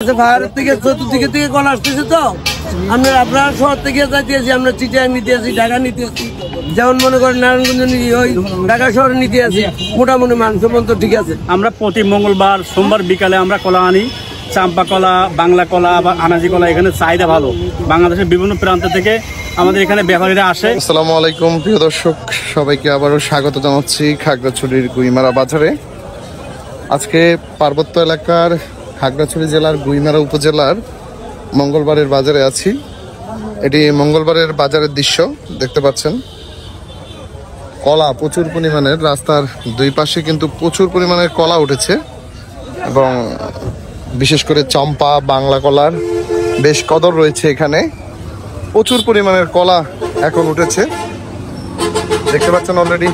ভারত থেকে চতুর্দিকে থেকে কল আসতেছে তো আপনারা শহর থেকে যাইতেছি, আমরা চিটাগাং নিতে আসি, ঢাকা নিতে আসি, যেমন মনে করেন নারায়ণগঞ্জ ওই ঢাকা শহরে নিতে আসি, মোটামুটি মাংস পর্যন্ত ঠিক আছে। আমরা প্রতি মঙ্গলবার সোমবার বিকালে আমরা কলা আনি, চাম্পা কলা, বাংলা কলা বা আনাজি কলা। এখানে চাহিদা ভালো, বাংলাদেশের বিভিন্ন প্রান্ত থেকে আমাদের এখানে ব্যাপারীরা আসে। আসসালামু আলাইকুম প্রিয় দর্শক, সবাইকে আবারও স্বাগত জানাচ্ছি খাগড়াছড়ির গুইমারা বাজারে। আজকে পার্বত্য এলাকার খাগড়াছড়ি জেলার গুইমারা উপজেলার মঙ্গলবারের বাজারে আছি। এটি মঙ্গলবারের বাজারের দৃশ্য দেখতে পাচ্ছেন। কলা প্রচুর পরিমাণের, রাস্তার দুই পাশে কিন্তু প্রচুর পরিমাণের কলা উঠেছে এবং বিশেষ করে চম্পা, বাংলা কলার বেশ কদর রয়েছে এখানে। প্রচুর পরিমাণের কলা এখন উঠেছে, দেখতে পাচ্ছেন অলরেডি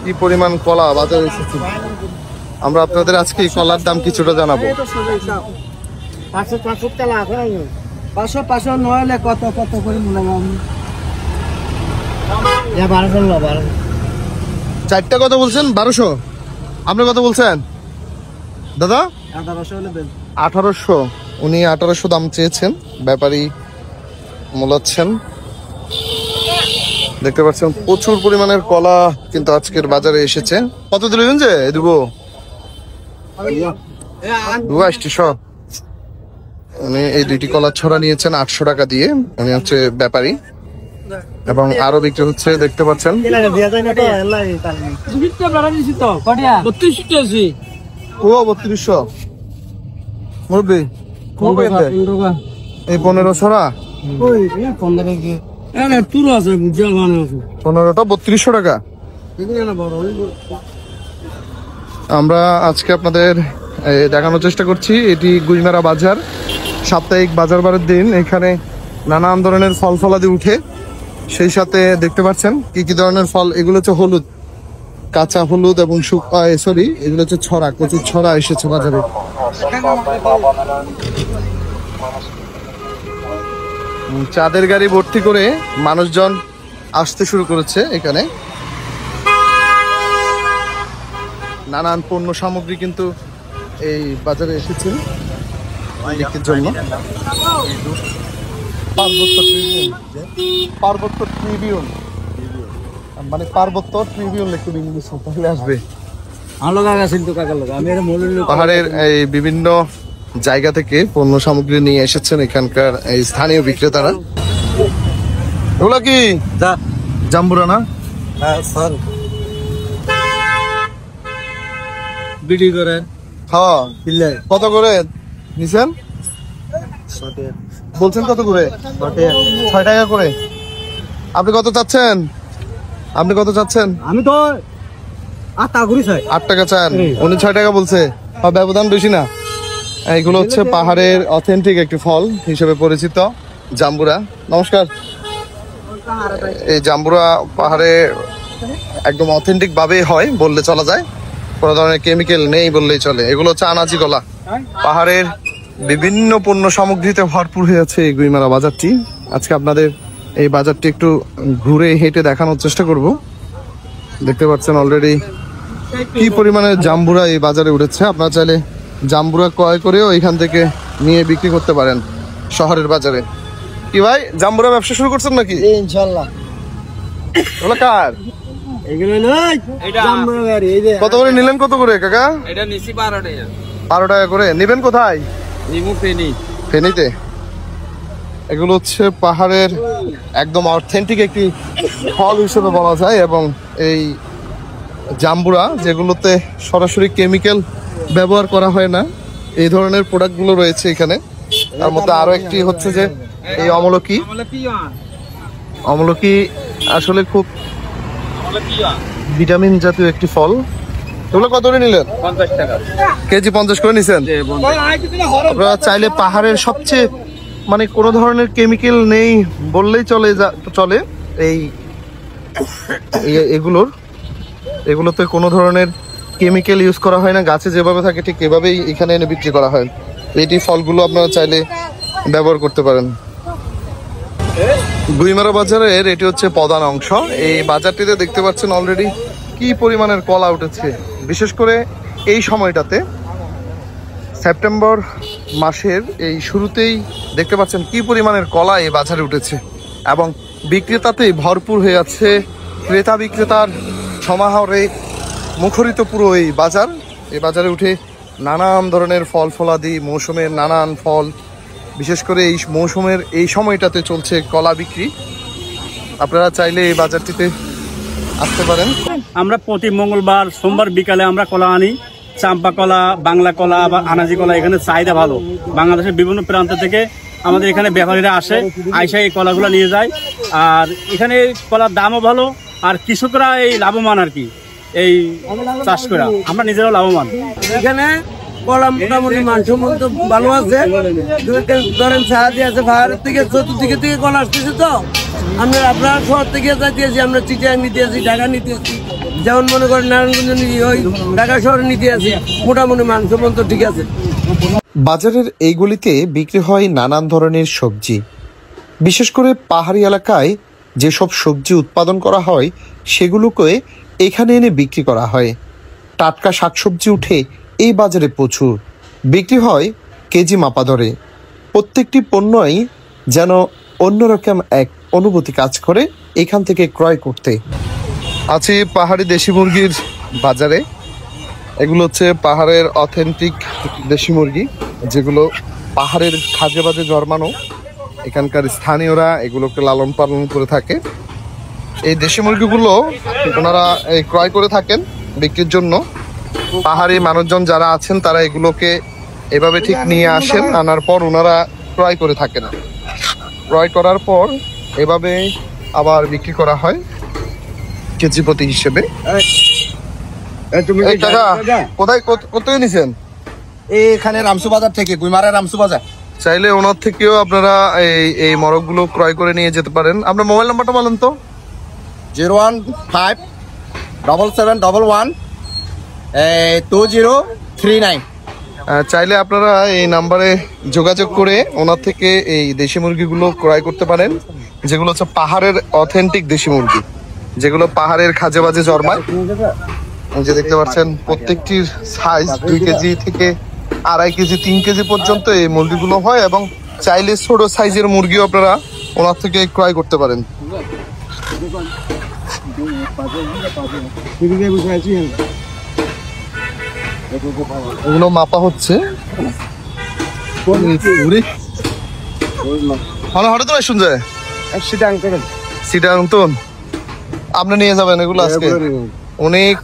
কি পরিমাণ কলা বাজারে এসেছে। আমরা আপনাদের আজকে এই কলার দাম কিছুটা জানাবো। চারটা কত বলছেন? 1200। আপনি কত বলছেন দাদা? 1800। উনি 1800 দাম চেয়েছেন, ব্যাপারী মোলাচ্ছেন। দেখতে পাচ্ছেন প্রচুর পরিমাণের কলা কিন্তু আজকের বাজারে এসেছে। কত দিলেন যে এদিকে? উনি এই দুইটি কলার ছড়া নিয়েছেন 800 টাকা দিয়ে। উনি হচ্ছে ব্যাপারী এবং আরো বিক্রি হচ্ছে, দেখতে পাচ্ছেন। ও 3200 মুরব্বী, এই 15 ছড়া 15টা 3200 টাকা। আমরা আজকে আপনাদের দেখানোর চেষ্টা করছি, এটি গুইমারা বাজার, সাপ্তাহিক বাজার বারের দিন। এখানে নানান ধরনের ফল ফলাদি উঠে, সেই সাথে দেখতে পাচ্ছেন কি কি ধরনের ফল। এগুলো হচ্ছে হলুদ, কাঁচা হলুদ এবং এগুলো হচ্ছে ছড়া, কচুর ছড়া এসেছে বাজারে। চাঁদের গাড়ি ভর্তি করে মানুষজন আসতে শুরু করেছে এখানে। নানান পণ্য সামগ্রী কিন্তু এই বাজারে এসেছে বিক্রির জন্য। পার্বত্য ট্রিবিউন মানে পার্বত্য ট্রিবিউন লিখতে ইংলিশ তাহলে আসবে। পাহাড়ের এই বিভিন্ন জায়গা থেকে পণ্য সামগ্রী নিয়ে এসেছেন এখানকার এই স্থানীয় বিক্রেতারা। ওগুলো কি জাম্বুরা না? বিক্রি করেন? হ্যাঁ। কত করে নিছেন বলছেন? কত করে? 6 টাকা করে। আপনি কত চাচ্ছেন? আপনি কত চাচ্ছেন? আমি তো 8 টাকা চান, উনি 6 টাকা বলছে। ব্যবধান বেশি না। এইগুলো হচ্ছে পাহাড়ের অথেন্টিক একটি ফল হিসেবে পরিচিত জাম্বুরা। নমস্কার। এই জাম্বুরা পাহাড়ে একদম অথেন্টিক ভাবে হয় বললে চলা যায়, কোনো ধরনের কেমিক্যাল নেই বললেই চলে। এগুলো হচ্ছে আনাজি কলা। পাহাড়ের বিভিন্ন পণ্য সামগ্রীতে ভরপুর হয়ে আছে এই গুইমারা বাজারটি। আজকে আপনাদের এই বাজারটি একটু ঘুরে হেঁটে দেখানোর চেষ্টা করব। দেখতে পাচ্ছেন অলরেডি কি পরিমাণে জাম্বুরা এই বাজারে উঠেছে। আপনারা চাইলে জাম্বুরা ক্রয় করেও এখান থেকে নিয়ে বিক্রি করতে পারেন শহরের বাজারে। কি ভাই, জাম্বুরা ব্যবসা শুরু করছেন নাকি? ইনশাআল্লাহ। ওগুলো কার? কত করে নিলেন? কত করে কাকা? 12 টাকা করে। নিবেন কোথায়? ফেনীতে। এগুলো হচ্ছে পাহাড়ের একদম অথেন্টিক একটি ফল হিসেবে বলা যায় এবং এই জাম্বুরা যেগুলোতে সরাসরি কেমিক্যাল ব্যবহার করা হয় না, এই ধরনের প্রোডাক্টগুলো রয়েছে এখানে। তার মধ্যে আরো একটি হচ্ছে যে এই অমলকি। অমলকি আসলে খুব ভিটামিন জাতীয় একটি ফল। এগুলো কত করে নিলেন? 50 টাকা কেজি। 50 করে নিছেন। আপনারা চাইলে পাহাড়ের সবচেয়ে মানে কোনো ধরনের কেমিক্যাল নেই বললেই চলে এই এগুলোতে কোনো ধরনের কেমিক্যাল ইউজ করা হয় না। গাছে যেভাবে থাকে ঠিক এভাবেই এখানে এনে বিক্রি করা হয়। এইটি ফলগুলো আপনারা চাইলে ব্যবহার করতে পারেন। গুইমারা বাজারের এটি হচ্ছে প্রধান অংশ। এই বাজারটিতে দেখতে পাচ্ছেন অলরেডি কি পরিমাণের কলা উঠেছে, বিশেষ করে এই সময়টাতে সেপ্টেম্বর মাসের এই শুরুতেই দেখতে পাচ্ছেন কি পরিমাণের কলা এই বাজারে উঠেছে এবং বিক্রেতাতেই ভরপুর হয়ে আছে। ক্রেতা বিক্রেতার সমাহারে মুখরিত পুরো এই বাজার। এই বাজারে উঠে নানান ধরনের ফল ফলাদি, মৌসুমের নানান ফল, বিশেষ করে এই মৌসুমের এই সময়টাতে চলছে কলা বিক্রি। আপনারা চাইলে এই বাজারটিতে আসতে পারেন। আমরা প্রতি মঙ্গলবার সোমবার বিকালে আমরা কলা আনি। চাম্পা কলা, বাংলা কলা বা আনাজি কলা, এখানে চাহিদা ভালো। বাংলাদেশের বিভিন্ন প্রান্ত থেকে আমাদের এখানে ব্যাপারীরা আসে, আইসা এই কলাগুলো নিয়ে যায়। আর এখানে কলার দামও ভালো, আর কৃষকরা এই লাভবান আর কি, এই চাষ করা আমরা নিজেরাও লাভবান। এখানে কলা মোটামুটি মানসম্মত ভালো আছে। ধরেন সাহায্য আছে, পাহাড়ের থেকে চতুর্দিকে থেকে কলা আসতেছে। তো আপনারা শহর থেকে যাইতেছি, আমরা চিটাং নিতে আসি, ঢাকা নিতে আসি। যেমন মনে করেন নারায়ণগঞ্জ ওই ঢাকা শহরে নিতে আসি, মোটামুটি মানসম্মত ঠিক আছে। বাজারের এই গলিতে বিক্রি হয় নানান ধরনের সবজি। বিশেষ করে পাহাড়ি এলাকায় যেসব সবজি উৎপাদন করা হয় সেগুলোকে এখানে এনে বিক্রি করা হয়। টাটকা শাকসবজি উঠে এই বাজারে প্রচুর, বিক্রি হয় কেজি মাপা ধরে। প্রত্যেকটি পণ্যই যেন অন্যরকম এক অনুভূতি কাজ করে এখান থেকে ক্রয় করতে। আছি পাহাড়ি দেশি মুরগির বাজারে। এগুলো হচ্ছে পাহাড়ের অথেন্টিক দেশি মুরগি, যেগুলো পাহাড়ের খাজে বাজে জন্মানো। এখানকার স্থানীয়রা এগুলোকে লালন পালন করে থাকে। এই দেশি মুরগিগুলো ওনারা ক্রয় করে থাকেন বিক্রির জন্য। পাহাড়ি মানুষজন যারা আছেন তারা এগুলোকে এভাবে ঠিক নিয়ে আসেন, আনার পর ওনারা ক্রয় করে থাকেন। ক্রয় করার পর এভাবে আবার বিক্রি করা হয় কেজি প্রতি হিসেবে। কোথায় কোথায় নিছেন? এখানে রামসু বাজার থেকে, গুইমারা রামসু বাজার। চাইলে ওনার থেকেও আপনারা এই মরকগুলো ক্রয় করে নিয়ে যেতে পারেন। আপনার মোবাইল নাম্বারটা বলেন তো। 01577112039। চাইলে আপনারা এই নাম্বারে যোগাযোগ করে ওনার থেকে এই দেশি মুরগিগুলো ক্রয় করতে পারেন, যেগুলো হচ্ছে পাহাড়ের অথেন্টিক দেশি মুরগি, যেগুলো পাহাড়ের খাজে বাজে জন্মায়। যে দেখতে পাচ্ছেন প্রত্যেকটির সাইজ 2 কেজি থেকে 2.5 কেজি 3 কেজি পর্যন্ত এই মুরগিগুলো হয়, এবং চাইলে ছোট সাইজের মুরগিও আপনারা ওনার থেকে ক্রয় করতে পারেন। এগুলো মাপা হচ্ছে। হঠাৎ শুনছে সিটাংটন আপনি নিয়ে যাবেন এগুলো আজকে। অনেক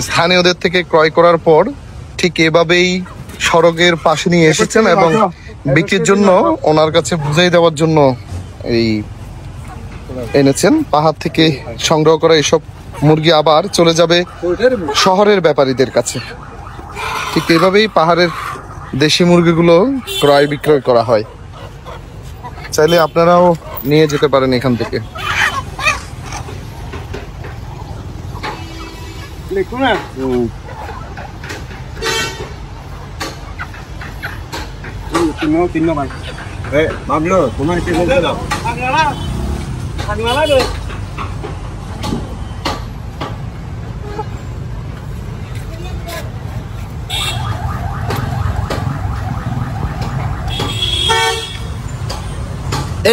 স্থানীয়দের থেকে ক্রয় করার পর ঠিক এভাবেই সড়কের পাশে নিয়ে এসেছেন এবং বিক্রির জন্য ওনার কাছে বুঝাই দেওয়ার জন্য এই এনেছেন। পাহাড় থেকে সংগ্রহ করা এসব মুরগি আবার চলে যাবে শহরের ব্যাপারীদের কাছে। ঠিক এভাবেই পাহাড়ের দেশি মুরগিগুলো ক্রয় বিক্রয় করা হয়। চাইলে আপনারাও নিয়ে যেতে পারেন এখান থেকে।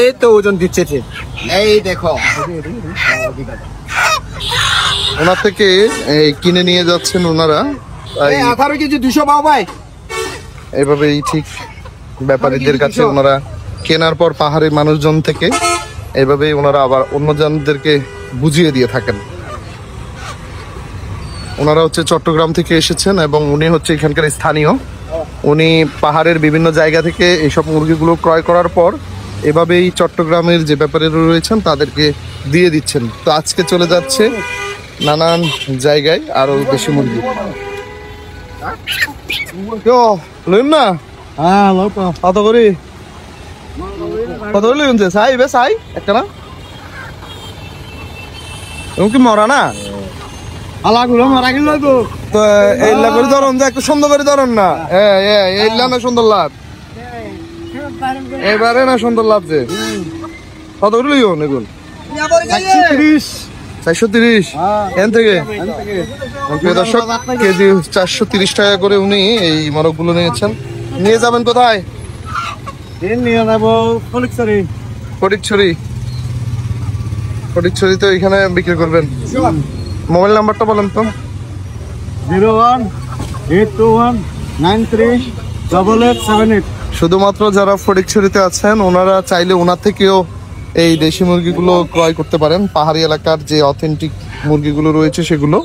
এই তো ওজন দিচ্ছে, এই দেখো। ওনার থেকে কিনে নিয়ে যাচ্ছেন ওনারা। 18 কেজি 200 পাও ভাই। এভাবেই ঠিক ব্যাপারীদের কাছে ওনারা কেনার পর পাহাড়ি মানুষজন থেকে এভাবেই ওনারা আবার অন্য জনদেরকে বুঝিয়ে দিয়ে থাকেন। ওনারা হচ্ছে চট্টগ্রাম থেকে এসেছেন এবং উনি হচ্ছে এখানকার স্থানীয়। উনি পাহাড়ের বিভিন্ন জায়গা থেকে এইসব মুরগিগুলো ক্রয় করার পর এভাবেই চট্টগ্রামের যে ব্যাপারীরা রয়েছেন তাদেরকে দিয়ে দিচ্ছেন। তো আজকে চলে যাচ্ছে নানান জায়গায় আরো বেশি মুরগি। লইন না কত করে লিখছে চাই বে চাই একটা না কি মরা না আলাগুলো মারা গেল তো এইলা করে ধরুন যে একটু সুন্দর করে ধরুন না। এইলা না সুন্দর লাভ, এবারে না সুন্দর লাগছে। কত করে লিখুন এগুলো? 430 এখান থেকে দর্শক কেজি 430 টাকা করে উনি এই মরকগুলো নিয়েছেন। নিয়ে যাবেন কোথায়? নিয়ে যাবো ফটিকছড়ি। ফটিকছড়ি তো এখানে বিক্রি করবেন। মোবাইল নাম্বারটা বলেন তো। 018219388878। শুধুমাত্র যারা ফটিকছড়িতে আছেন ওনারা চাইলে ওনার থেকেও এই দেশি মুরগিগুলো ক্রয় করতে পারেন। পাহাড়ি এলাকার যে অথেন্টিক মুরগিগুলো রয়েছে সেগুলো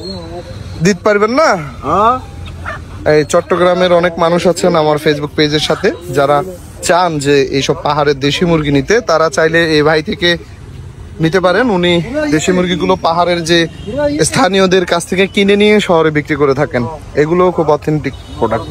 দিতে পারবেন না। এই চট্টগ্রামের অনেক মানুষ আছেন আমার ফেসবুক পেজের সাথে, যারা চান যে এইসব পাহাড়ের দেশি মুরগি নিতে, তারা চাইলে এই ভাই থেকে নিতে পারেন। উনি দেশি মুরগিগুলো পাহাড়ের যে স্থানীয়দের কাছ থেকে কিনে নিয়ে শহরে বিক্রি করে থাকেন। এগুলো খুব অথেন্টিক প্রোডাক্ট।